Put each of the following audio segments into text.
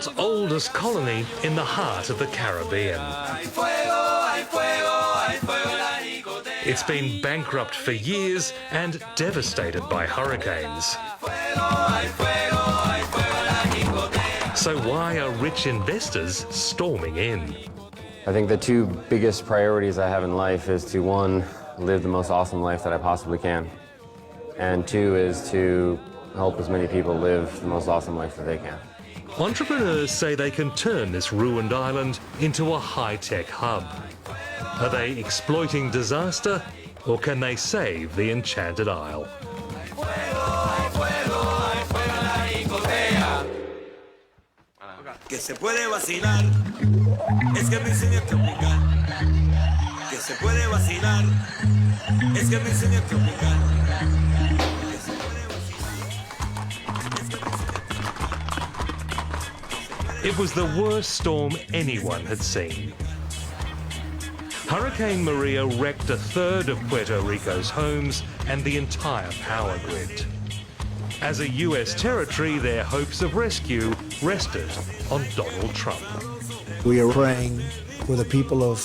world's oldest colony in the heart of the Caribbean. It's been bankrupt for years and devastated by hurricanes. So why are rich investors storming in? I think the two biggest priorities I have in life is to, one, live the most awesome life that I possibly can, and two is to help as many people live the most awesome life that they can. Entrepreneurs say they can turn this ruined island into a high-tech hub. Are they exploiting disaster, or can they save the Enchanted Isle? Que se puede vacilar, es que me enseña a tropicar. Que se puede vacilar, es que me enseña a tropicar. It was the worst storm anyone had seen. Hurricane Maria wrecked a third of Puerto Rico's homes and the entire power grid. As a US territory, their hopes of rescue rested on Donald Trump. We are praying for the people of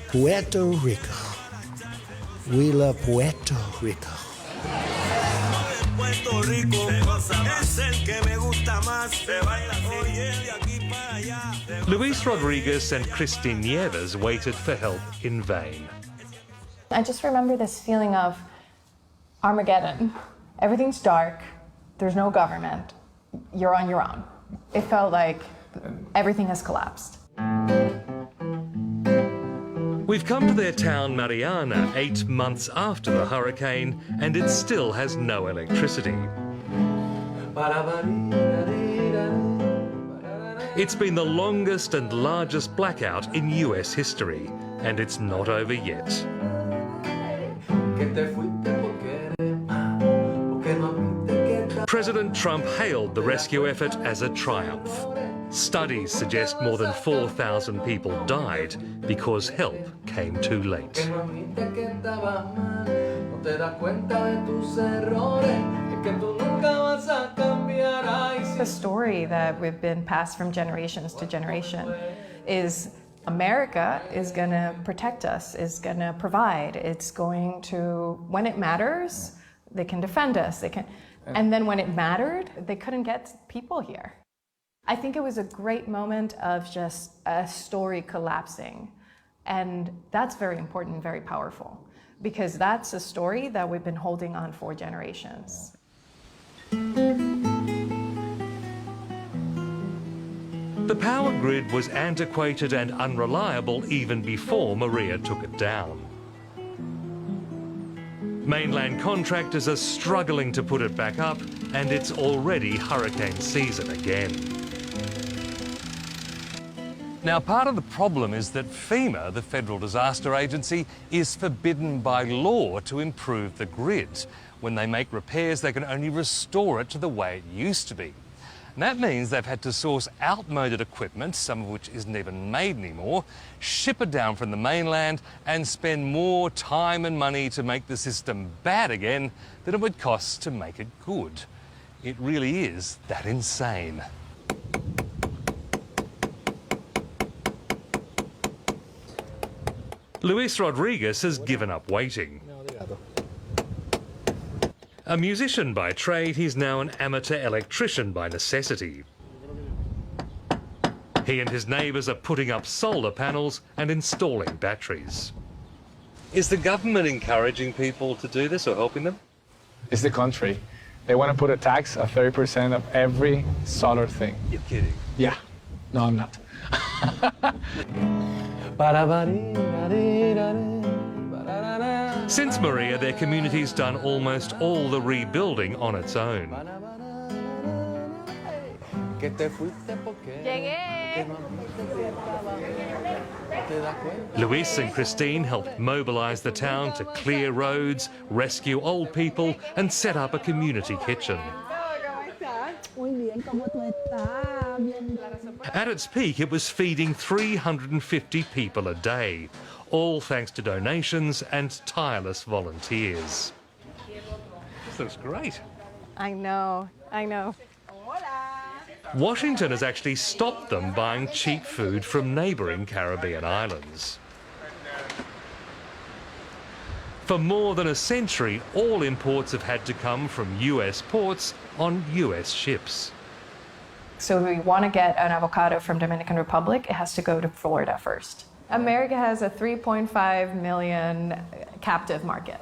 Puerto Rico. We love Puerto Rico. Luis Rodriguez and Christine Nieves waited for help in vain. I just remember this feeling of Armageddon. Everything's dark. There's no government. You're on your own. It felt like everything has collapsed. We've come to their town Mariana 8 months after the hurricane, and it still has no electricity. It's been the longest and largest blackout in US history, and it's not over yet. President Trump hailed the rescue effort as a triumph. Studies suggest more than 4,000 people died because help came too late. The story that we've been passed from generations to generation is America is going to protect us, is going to provide. It's going to, when it matters, they can defend us. They can, and then when it mattered, they couldn't get people here. I think it was a great moment of just a story collapsing. And that's very important and very powerful, because that's a story that we've been holding on for generations. The power grid was antiquated and unreliable even before Maria took it down. Mainland contractors are struggling to put it back up, and it's already hurricane season again. Now, part of the problem is that FEMA, the Federal Disaster Agency, is forbidden by law to improve the grid. When they make repairs, they can only restore it to the way it used to be. And that means they've had to source outmoded equipment, some of which isn't even made anymore, ship it down from the mainland and spend more time and money to make the system bad again than it would cost to make it good. It really is that insane. Luis Rodriguez has given up waiting. A musician by trade, he's now an amateur electrician by necessity. He and his neighbours are putting up solar panels and installing batteries. Is the government encouraging people to do this or helping them? It's the country. They want to put a tax of 30% of every solar thing. You're kidding. Yeah. No, I'm not. Since Maria, their community's done almost all the rebuilding on its own. Luis and Christine helped mobilise the town to clear roads, rescue old people and set up a community kitchen. At its peak, it was feeding 350 people a day, all thanks to donations and tireless volunteers. This looks great. I know, I know. Washington has actually stopped them buying cheap food from neighbouring Caribbean islands. For more than a century, all imports have had to come from US ports on US ships. So if we want to get an avocado from Dominican Republic, it has to go to Florida first. America has a 3.5 million captive market.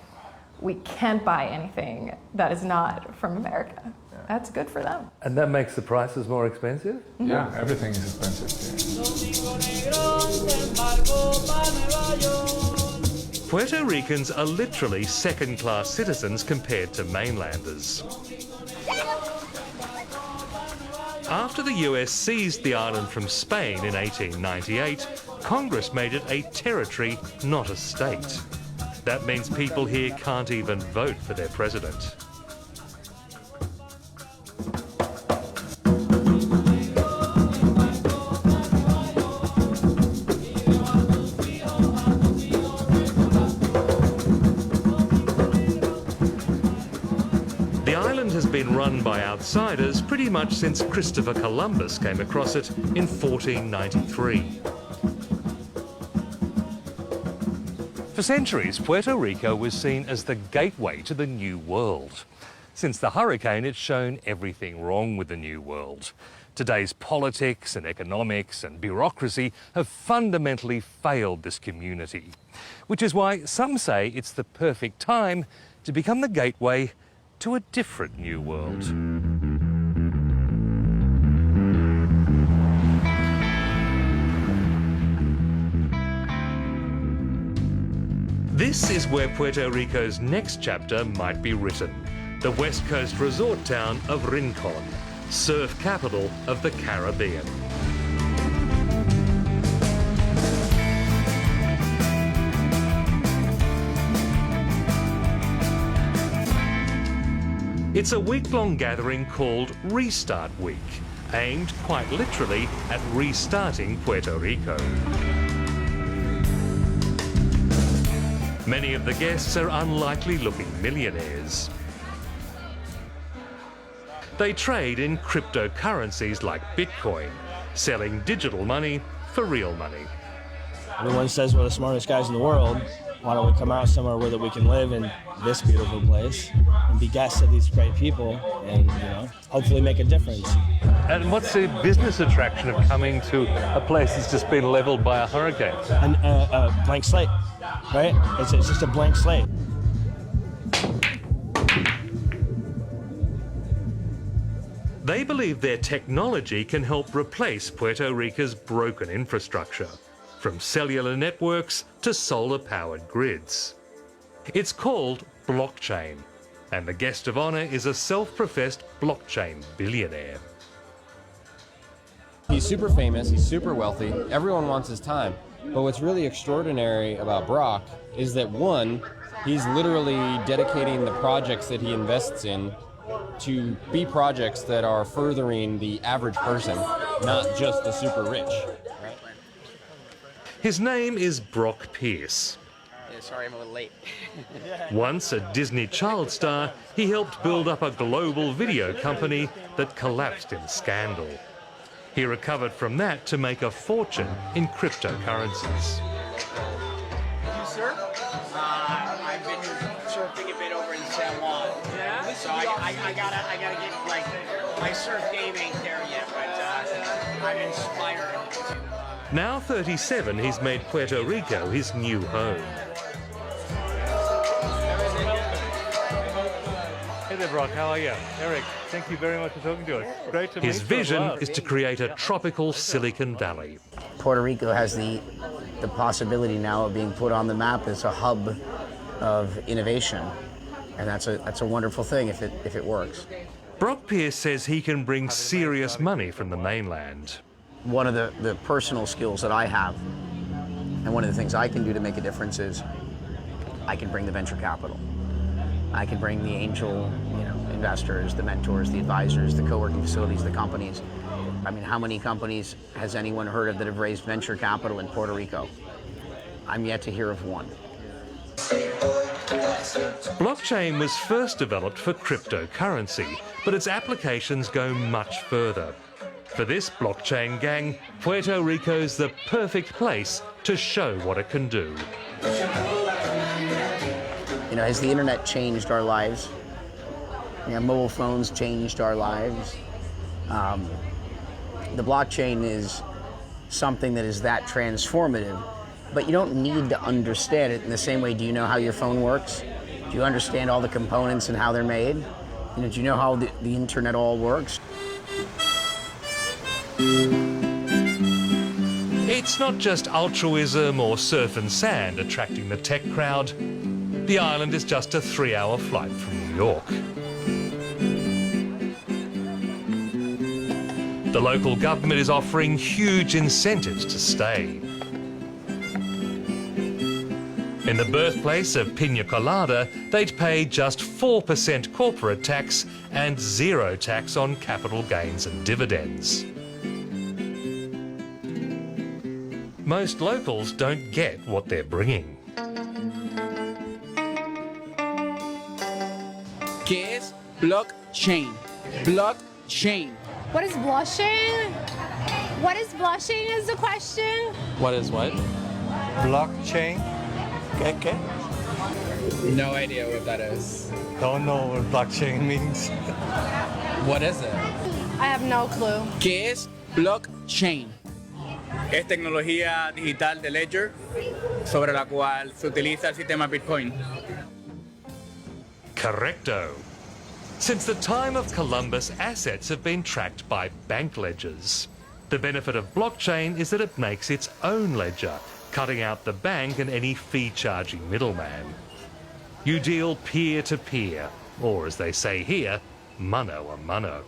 We can't buy anything that is not from America. That's good for them. And that makes the prices more expensive? Mm-hmm. Yeah, everything is expensive here. Puerto Ricans are literally second-class citizens compared to mainlanders. After the US seized the island from Spain in 1898, Congress made it a territory, not a state. That means people here can't even vote for their president. The island has been run by outsiders pretty much since Christopher Columbus came across it in 1493. For centuries, Puerto Rico was seen as the gateway to the New World. Since the hurricane, it's shown everything wrong with the New World. Today's politics and economics and bureaucracy have fundamentally failed this community, which is why some say it's the perfect time to become the gateway to a different New World. This is where Puerto Rico's next chapter might be written. The west coast resort town of Rincon, surf capital of the Caribbean. It's a week-long gathering called Restart Week, aimed quite literally at restarting Puerto Rico. Many of the guests are unlikely-looking millionaires. They trade in cryptocurrencies like Bitcoin, selling digital money for real money. Everyone says we're the smartest guys in the world. Why don't we come out somewhere where that we can live in this beautiful place and be guests of these great people and, hopefully make a difference. And what's the business attraction of coming to a place that's just been leveled by a hurricane? A blank slate, right? It's just a blank slate. They believe their technology can help replace Puerto Rico's broken infrastructure, from cellular networks to solar-powered grids. It's called blockchain, and the guest of honour is a self-professed blockchain billionaire. He's super famous, he's super wealthy, everyone wants his time. But what's really extraordinary about Brock is that, one, he's literally dedicating the projects that he invests in to be projects that are furthering the average person, not just the super rich. Right? His name is Brock Pierce. Sorry, I'm a little late. Once a Disney child star, he helped build up a global video company that collapsed in scandal. He recovered from that to make a fortune in cryptocurrencies. You surf? I've been surfing a bit over in San Juan. Yeah? So I gotta get, like, my surf game ain't there yet, but I'm inspired to... Now 37, he's made Puerto Rico his new home. Hey there, Brock, how are you? Eric, thank you very much for talking to us. Great to meet you. His vision is to create a tropical Silicon Valley. Puerto Rico has the possibility now of being put on the map as a hub of innovation, and that's a wonderful thing if it works. Brock Pierce says he can bring serious money from the mainland. One of the personal skills that I have, and one of the things I can do to make a difference is I can bring the venture capital. I can bring the angel, investors, the mentors, the advisors, the co-working facilities, the companies. I mean, how many companies has anyone heard of that have raised venture capital in Puerto Rico? I'm yet to hear of one. Blockchain was first developed for cryptocurrency, but its applications go much further. For this blockchain gang, Puerto Rico's the perfect place to show what it can do. You know, has the internet changed our lives? You know, mobile phones changed our lives. The blockchain is something that is that transformative, but you don't need to understand it in the same way. Do you know how your phone works? Do you understand all the components and how they're made? You know, do you know how the internet all works? It's not just altruism or surf and sand attracting the tech crowd. The island is just a 3-hour flight from New York. The local government is offering huge incentives to stay. In the birthplace of Pina Colada, they'd pay just 4% corporate tax and 0 tax on capital gains and dividends. Most locals don't get what they're bringing. ¿Qué es blockchain? Blockchain. What is blushing? What is blushing is the question. What is what? Blockchain. ¿Qué? No idea what that is. Don't know what blockchain means. What is it? I have no clue. ¿Qué es blockchain? Es tecnología digital de ledger sobre la cual se utiliza el sistema Bitcoin. Correcto. Since the time of Columbus, assets have been tracked by bank ledgers. The benefit of blockchain is that it makes its own ledger, cutting out the bank and any fee-charging middleman. You deal peer-to-peer, or as they say here, mano a mano.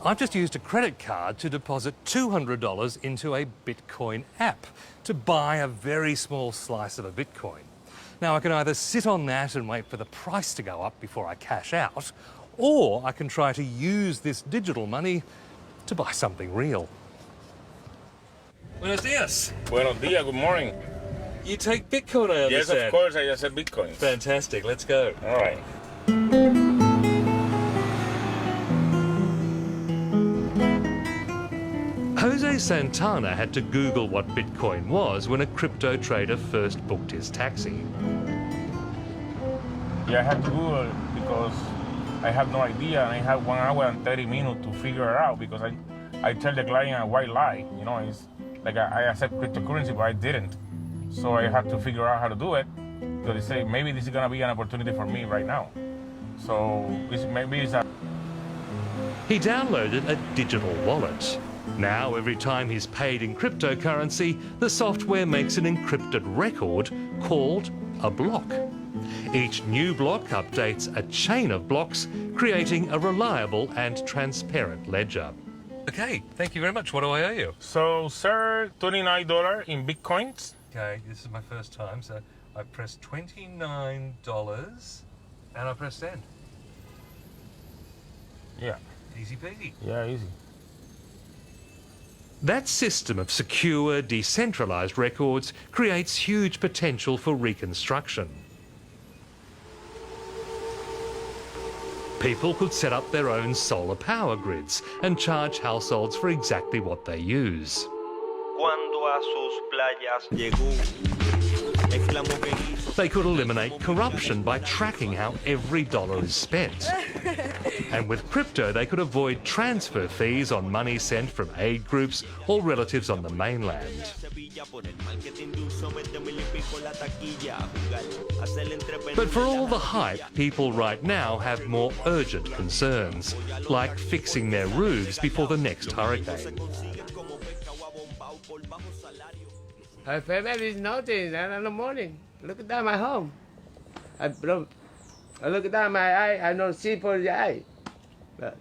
I've just used a credit card to deposit $200 into a Bitcoin app to buy a very small slice of a Bitcoin. Now, I can either sit on that and wait for the price to go up before I cash out, or I can try to use this digital money to buy something real. Buenos dias. Buenos dias, good morning. You take Bitcoin, I understand. Yes, of course, I just said Bitcoin. Fantastic, let's go. All right. Jose Santana had to Google what Bitcoin was when a crypto trader first booked his taxi. Yeah, I had to Google it because I have no idea, and I had 1 hour and 30 minutes to figure it out because I tell the client a white lie. You know, it's like I accept cryptocurrency, but I didn't. So I had to figure out how to do it because they say maybe this is gonna be an opportunity for me right now. So maybe it's a... He downloaded a digital wallet. Now, every time he's paid in cryptocurrency, the software makes an encrypted record called a block. Each new block updates a chain of blocks, creating a reliable and transparent ledger. Okay, thank you very much. What do I owe you? So, sir, $29 in Bitcoins. Okay, this is my first time, so I pressed $29 and I press send. Yeah. Easy peasy. Yeah, easy. That system of secure, decentralised records creates huge potential for reconstruction. People could set up their own solar power grids and charge households for exactly what they use. Cuando a sus playas llegó, exclamó que hizo. They could eliminate corruption by tracking how every dollar is spent. And with crypto, they could avoid transfer fees on money sent from aid groups or relatives on the mainland. But for all the hype, people right now have more urgent concerns, like fixing their roofs before the next hurricane. I family is nothing, and in the morning, look at my home. I look down my eye, I don't see for the eye. But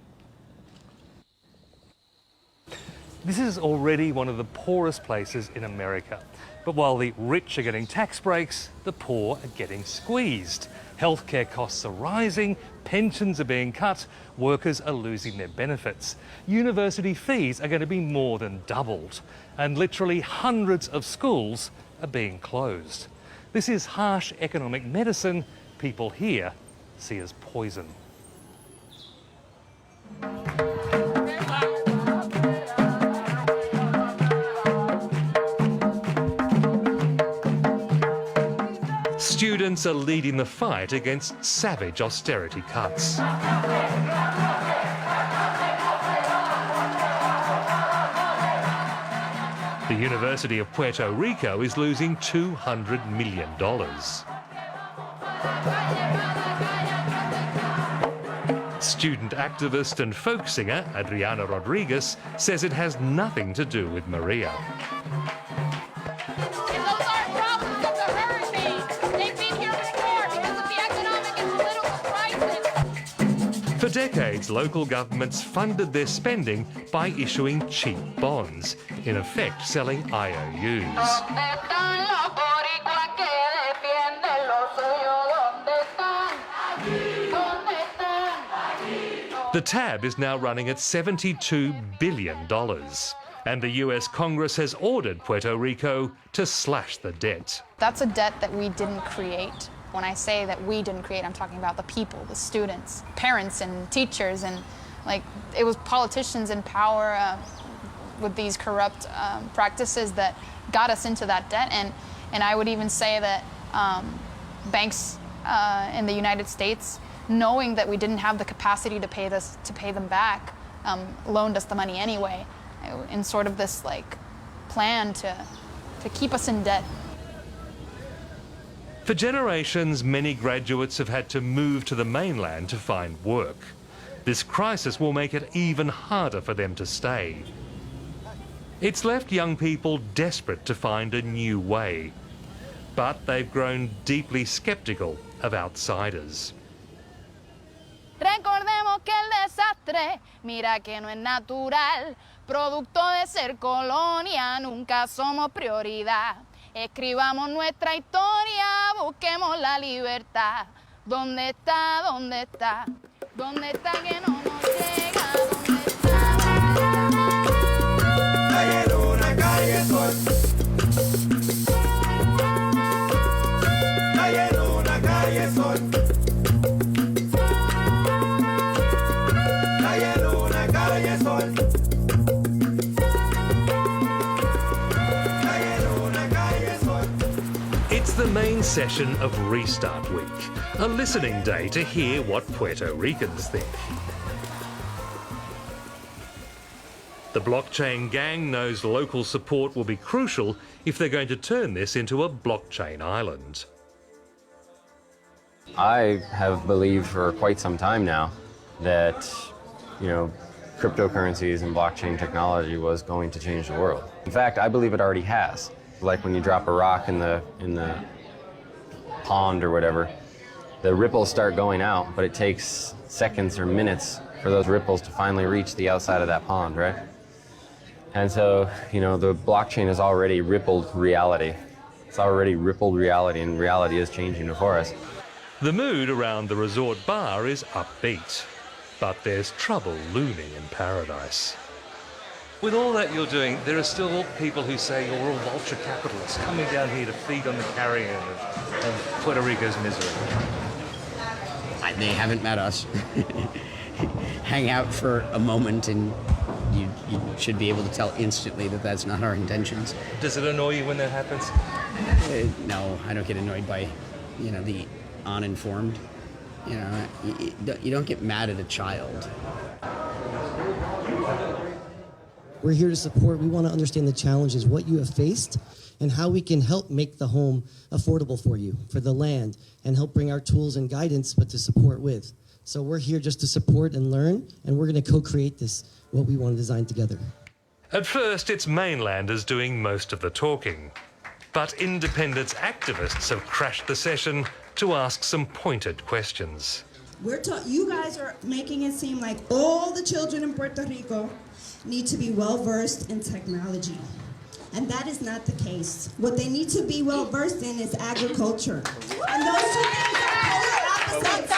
This is already one of the poorest places in America. But while the rich are getting tax breaks, the poor are getting squeezed. Healthcare costs are rising, pensions are being cut, workers are losing their benefits. University fees are going to be more than doubled, and literally hundreds of schools are being closed. This is harsh economic medicine people here see as poison. Students are leading the fight against savage austerity cuts. The University of Puerto Rico is losing $200 million. Student activist and folk singer Adriana Rodriguez says it has nothing to do with Maria. For decades, local governments funded their spending by issuing cheap bonds, in effect selling IOUs. The tab is now running at $72 billion, and the US Congress has ordered Puerto Rico to slash the debt. That's a debt that we didn't create. When I say that we didn't create, I'm talking about the people, the students, parents and teachers, and like it was politicians in power with these corrupt practices that got us into that debt. And I would even say that banks in the United States, knowing that we didn't have the capacity to pay them back, loaned us the money anyway, in sort of this like plan to keep us in debt. For generations, many graduates have had to move to the mainland to find work. This crisis will make it even harder for them to stay. It's left young people desperate to find a new way, but they've grown deeply skeptical of outsiders. Recordemos que el desastre, mira que no es natural, producto de ser colonia, nunca somos prioridad. Escribamos nuestra historia, busquemos la libertad. ¿Dónde está? ¿Dónde está? ¿Dónde está que no nos llega? ¿Dónde está? Calle Luna, calle Sol. Calle Luna, calle Sol. Calle Luna, calle Sol. It's the main session of Restart Week, a listening day to hear what Puerto Ricans think. The blockchain gang knows local support will be crucial if they're going to turn this into a blockchain island. I have believed for quite some time now that, cryptocurrencies and blockchain technology was going to change the world. In fact, I believe it already has. Like when you drop a rock in the pond or whatever, the ripples start going out, but it takes seconds or minutes for those ripples to finally reach the outside of that pond, right? And so, the blockchain has already rippled reality. It's already rippled reality, and reality is changing before us. The mood around the resort bar is upbeat, but there's trouble looming in paradise. With all that you're doing, there are still people who say you're all vulture capitalists coming down here to feed on the carrion of Puerto Rico's misery. They haven't met us. Hang out for a moment and you should be able to tell instantly that that's not our intentions. Does it annoy you when that happens? No, I don't get annoyed by, the uninformed. You don't get mad at a child. We're here to support. We want to understand the challenges, what you have faced, and how we can help make the home affordable for you, for the land, and help bring our tools and guidance, but to support with. So we're here just to support and learn, and we're going to co-create this, what we want to design together. At first, it's mainlanders doing most of the talking. But independence activists have crashed the session to ask some pointed questions. You guys are making it seem like all the children in Puerto Rico need to be well-versed in technology. And that is not the case. What they need to be well-versed in is agriculture. And those two things are polar opposites.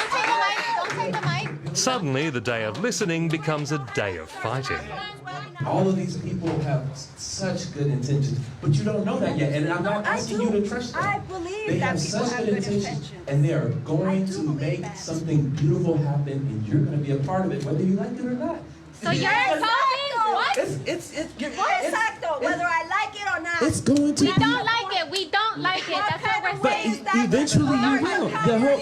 Don't take the mic. Suddenly, the day of listening becomes a day of fighting. All of these people have such good intentions, but you don't know that yet, and I'm not asking you to trust them. I believe they that have people such have good good intentions, and they are going to make something beautiful happen, and you're going to be a part of it, whether you like it or not. So you're insulting? What? Exacto, whether I like it or not. It's going to We don't like it. We don't like it. That's what we're saying. You Eventually you will.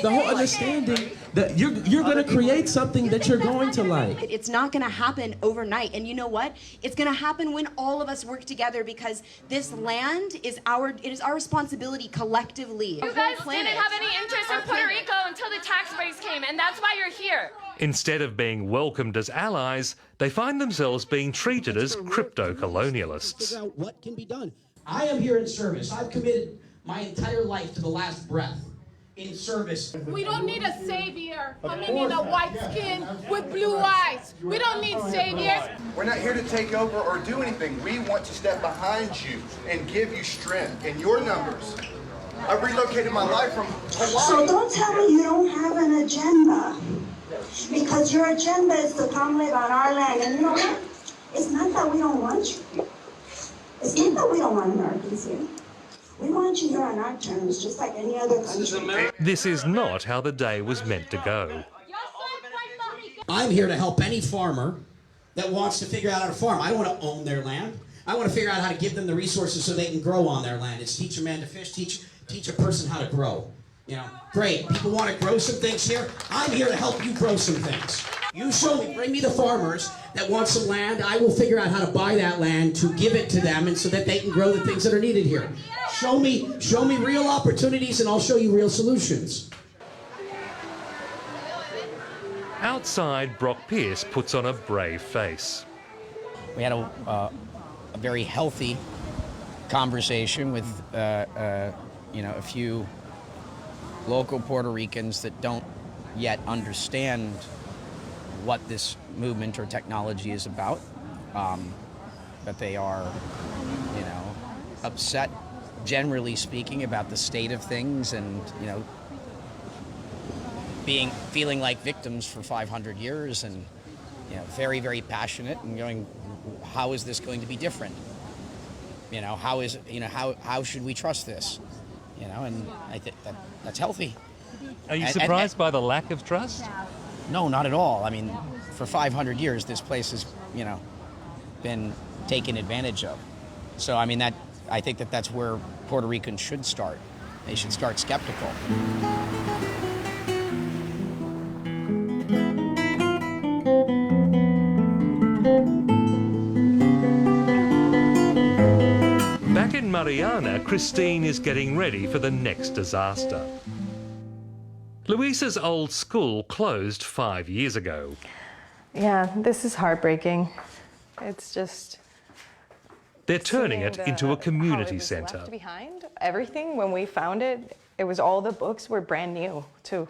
The whole understanding that you're going to create something that you're going to like. It's not going to happen overnight. And you know what? It's going to happen when all of us work together, because this land is it is our responsibility collectively. You guys didn't have any interest in Puerto Rico until the tax breaks came, and that's why you're here. Instead of being welcomed as allies, they find themselves being treated as crypto-colonialists. Figure out what can be done. I am here in service. I've committed my entire life to the last breath in service. We don't need a savior coming in a white skin with blue eyes. We don't need saviors. We're not here to take over or do anything. We want to step behind you and give you strength in your numbers. I've relocated my life from Hawaii. So don't tell me you don't have an agenda, because your agenda is to come live on our land. And you know what? It's not that we don't want you. It's not that we don't want Americans here. We want you here on our terms, just like any other country. This is not how the day was meant to go. I'm here to help any farmer that wants to figure out how to farm. I don't want to own their land. I want to figure out how to give them the resources so they can grow on their land. It's teach a man to fish, teach a person how to grow. You know, great. People want to grow some things here. I'm here to help you grow some things. You show me, bring me the farmers that want some land. I will figure out how to buy that land to give it to them, and so that they can grow the things that are needed here. Show me real opportunities, and I'll show you real solutions. Outside, Brock Pierce puts on a brave face. We had a very healthy conversation with a few local Puerto Ricans that don't yet understand what this movement or technology is about, but they are, upset, generally speaking, about the state of things, and feeling like victims for 500 years, and very, very passionate, and going, how is this going to be different? How should we trust this? And I think that's healthy. Are you surprised by the lack of trust? No, not at all. I mean, for 500 years, this place has, been taken advantage of. So, I mean, I think that's where Puerto Ricans should start. They should start skeptical. Back in Mariana, Christine is getting ready for the next disaster. Luisa's old school closed 5 years ago. Yeah, this is heartbreaking. It's just... They're turning it into a community centre. Left behind. Everything, when we found it, it was all the books were brand new, too.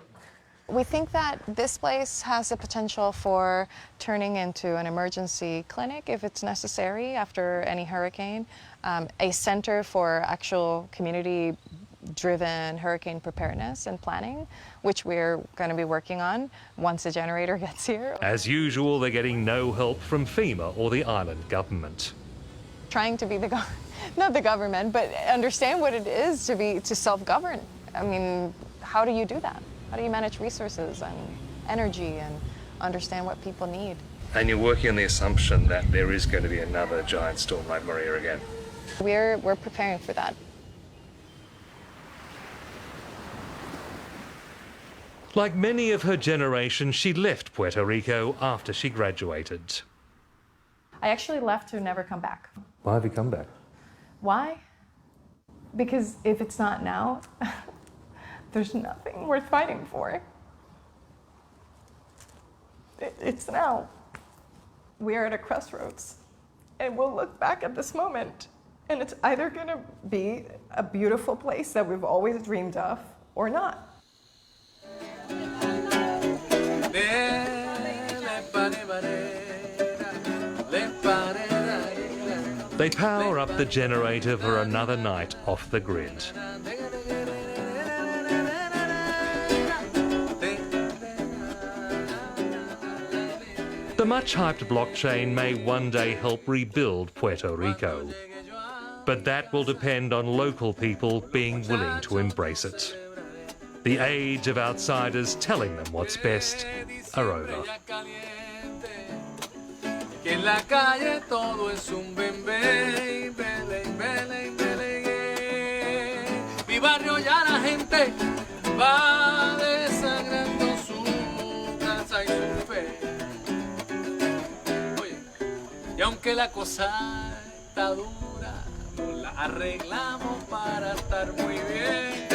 We think that this place has the potential for turning into an emergency clinic if it's necessary after any hurricane, a center for actual community-driven hurricane preparedness and planning, which we're going to be working on once the generator gets here. As usual, they're getting no help from FEMA or the island government. Trying to be not the government, but understand what it is to self-govern. I mean, how do you do that? How do you manage resources and energy and understand what people need? And you're working on the assumption that there is going to be another giant storm like Maria again. We're preparing for that. Like many of her generation, she left Puerto Rico after she graduated. I actually left to never come back. Why have you come back? Why? Because if it's not now, there's nothing worth fighting for. It's now. We are at a crossroads, and we'll look back at this moment, and it's either going to be a beautiful place that we've always dreamed of or not. They power up the generator for another night off the grid. The much-hyped blockchain may one day help rebuild Puerto Rico, but that will depend on local people being willing to embrace it. The age of outsiders telling them what's best are over. Que en la calle todo es un bembé, bele, bele, bele. Mi barrio ya la gente va desangrando su casa y su fe. Oye, y aunque la cosa está dura, nos la arreglamos para estar muy bien.